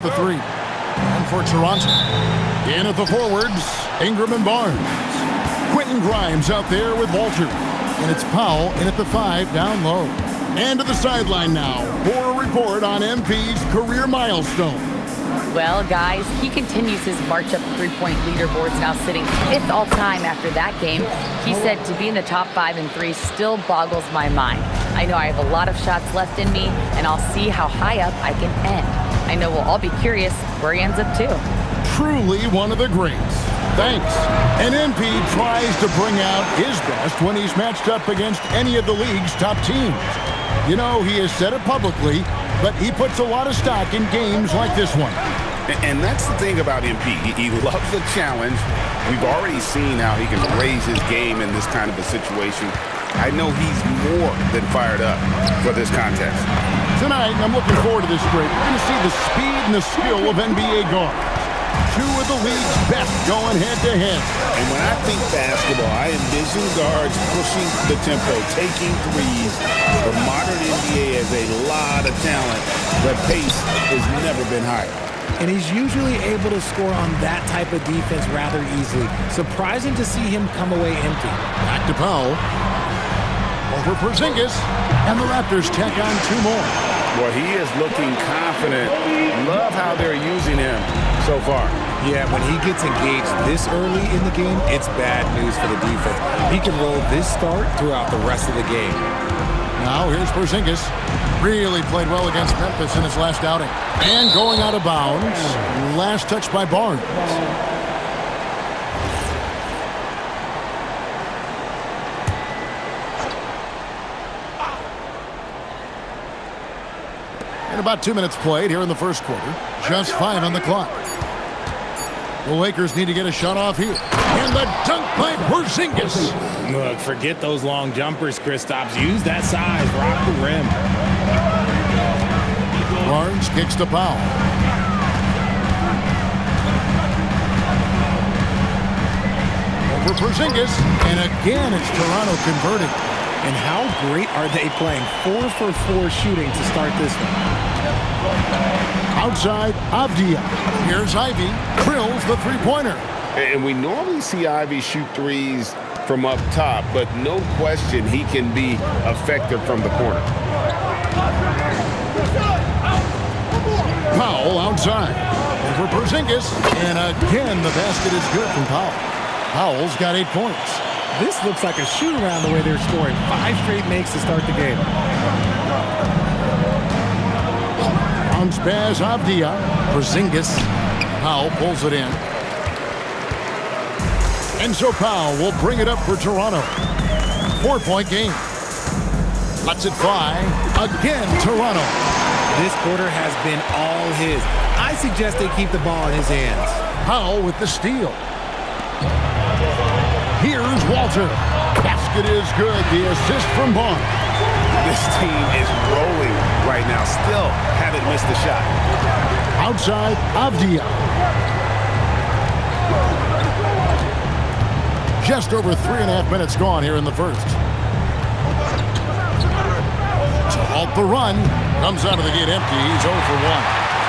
The three. And for Toronto. In at the forwards, Ingram and Barnes. Quentin Grimes out there with Walter. And it's Powell in at the 5 down low. And to the sideline now for a report on MP's career milestone. Well, guys, he continues his march up the three-point leaderboards, now sitting 5th all-time after that game. He said to be in the top 5 and 3 still boggles my mind. I know I have a lot of shots left in me, and I'll see how high up I can end. I know we'll all be curious where he ends up, too. Truly one of the greats. Thanks. And MP tries to bring out his best when he's matched up against any of the league's top teams. You know, he has said it publicly, but he puts a lot of stock in games like this one. And that's the thing about MP. He loves the challenge. We've already seen how he can raise his game in this kind of a situation. I know he's more than fired up for this contest. Tonight, I'm looking forward to this break. We're going to see the speed and the skill of NBA guards. Two of the league's best going head-to-head. And when I think basketball, I envision guards pushing the tempo, taking threes. The modern NBA has a lot of talent. The pace has never been higher. And he's usually able to score on that type of defense rather easily. Surprising to see him come away empty. Back to Powell. Over Porzingis. And the Raptors tack on 2 more. Well, he is looking confident. Love how they're using him so far. Yeah, when he gets engaged this early in the game, it's bad news for the defense. He can roll this start throughout the rest of the game. Now here's Porzingis. Really played well against Memphis in his last outing. And going out of bounds. Last touch by Barnes. And about 2 minutes played here in the first quarter. Just 5 on the clock. The Lakers need to get a shot off here. And the dunk by Porzingis. Look, forget those long jumpers, Kristaps. Use that size. Rock the rim. Barnes kicks to Powell. Over Porzingis. And again, it's Toronto converting. And how great are they playing? 4 for 4 shooting to start this one. Outside, Avdia. Here's Ivy. Drills the three-pointer. And we normally see Ivy shoot threes from up top, but no question he can be effective from the corner. Powell outside. Over Porzingis. And again, the basket is good from Powell. Powell's got 8 points. This looks like a shoot-around the way they're scoring. 5 straight makes to start the game. Bounce pass, Avdia. Porzingis. Powell pulls it in. And so Powell will bring it up for Toronto. 4-point game. Lets it fly. Again, Toronto. This quarter has been all his. I suggest they keep the ball in his hands. Powell with the steal. Here's Walter. Basket is good. The assist from Barnes. This team is rolling right now. Still haven't missed a shot. Outside, Avdia. Just over 3.5 minutes gone here in the first. To halt the run. Comes out of the gate empty. He's 0 for 1.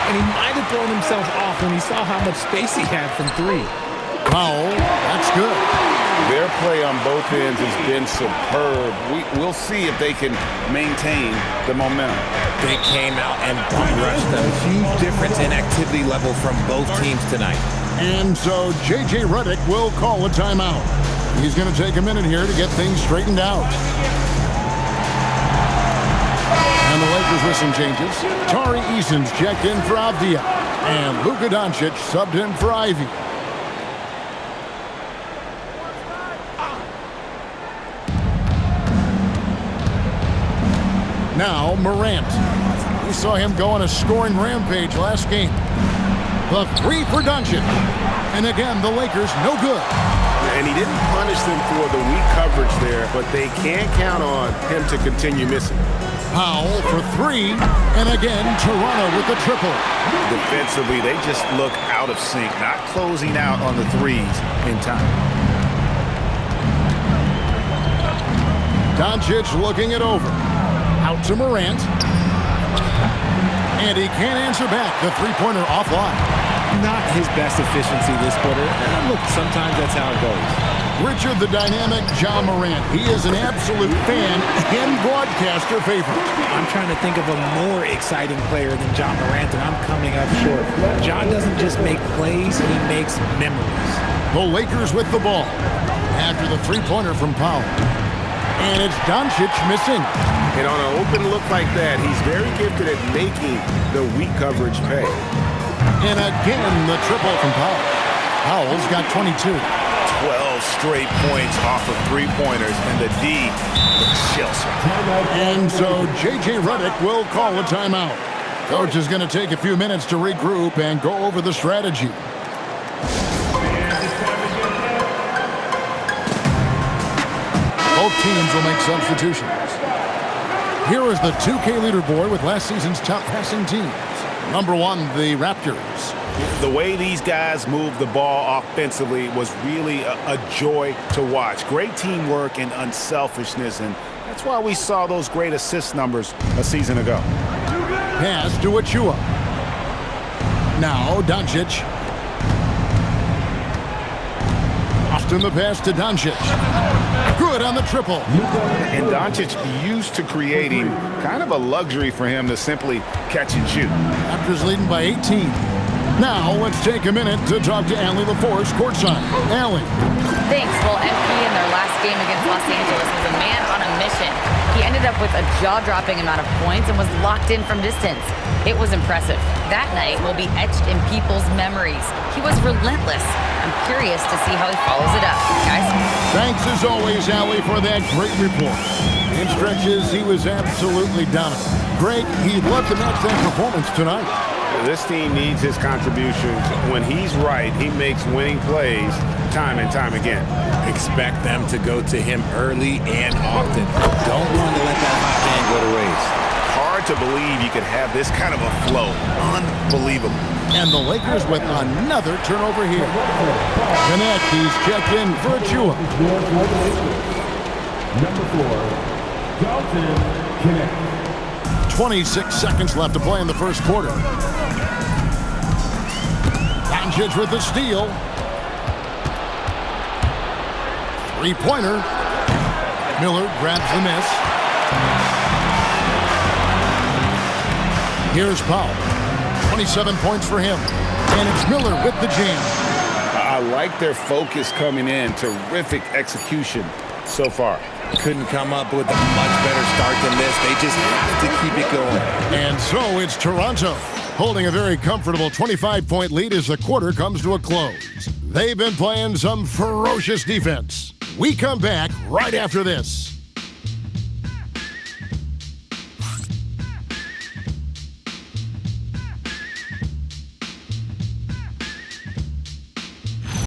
And he might have thrown himself off when he saw how much space he had from 3. Powell, that's good. Their play on both ends has been superb. We'll see if they can maintain the momentum. They came out and rushed them. Huge difference in activity level from both teams tonight. And so J.J. Redick will call a timeout. He's going to take a minute here to get things straightened out. And the Lakers with some changes. Tari Eason's checked in for Avdia. And Luka Doncic subbed in for Ivy. Now Morant. We saw him go on a scoring rampage last game. The 3 for Doncic. And again, the Lakers no good. And he didn't punish them for the weak coverage there, but they can't count on him to continue missing. Powell for 3. And again, Toronto with the triple. Defensively, they just look out of sync, not closing out on the threes in time. Doncic looking it over. Out to Morant. And he can't answer back. The three-pointer offline. Not his best efficiency this quarter. And look, sometimes that's how it goes. Richard the Dynamic Ja Morant. He is an absolute fan and broadcaster favorite. I'm trying to think of a more exciting player than Ja Morant, and I'm coming up short. Ja doesn't just make plays, he makes memories. The Lakers with the ball after the three-pointer from Powell. And it's Doncic missing. And on an open look like that, he's very gifted at making the weak coverage pay. And again, the triple from Powell. Powell's got 22. 12 straight points off of three-pointers, and the D chills him. And so J.J. Redick will call a timeout. Coach is going to take a few minutes to regroup and go over the strategy. Both teams will make substitutions. Here is the 2K leaderboard with last season's top passing teams. Number 1, the Raptors. The way these guys move the ball offensively was really a joy to watch. Great teamwork and unselfishness, and that's why we saw those great assist numbers a season ago. Pass to Achua. Now Doncic. Austin the pass to Doncic. Good on the triple. And Doncic used to creating kind of a luxury for him to simply catch and shoot. Raptors leading by 18. Now let's take a minute to talk to Allie LaForce courtside. Allie. Thanks. Well, MP in their last game against Los Angeles was a man on a mission. He ended up with a jaw-dropping amount of points and was locked in from distance. It was impressive. That night will be etched in people's memories. He was relentless. I'm curious to see how he follows it up. Guys? Thanks as always, Allie, for that great report. In stretches, he was absolutely dominant. Great. He'd love to match that performance tonight. This team needs his contributions. When he's right, he makes winning plays time and time again. Expect them to go to him early and often. Don't want to let that hot hand go to waste. Hard to believe you could have this kind of a flow. Unbelievable. And the Lakers with another turnover here. Konecny's checked in for Achua. Number 4, Dalton Konechny. 26 seconds left to play in the first quarter. Doncic with the steal. Three-pointer. Miller grabs the miss. Here's Powell. 27 points for him. And it's Miller with the jam. I like their focus coming in. Terrific execution so far. Couldn't come up with a much better start than this. They just have to keep it going. And so it's Toronto, holding a very comfortable 25-point lead as the quarter comes to a close. They've been playing some ferocious defense. We come back right after this.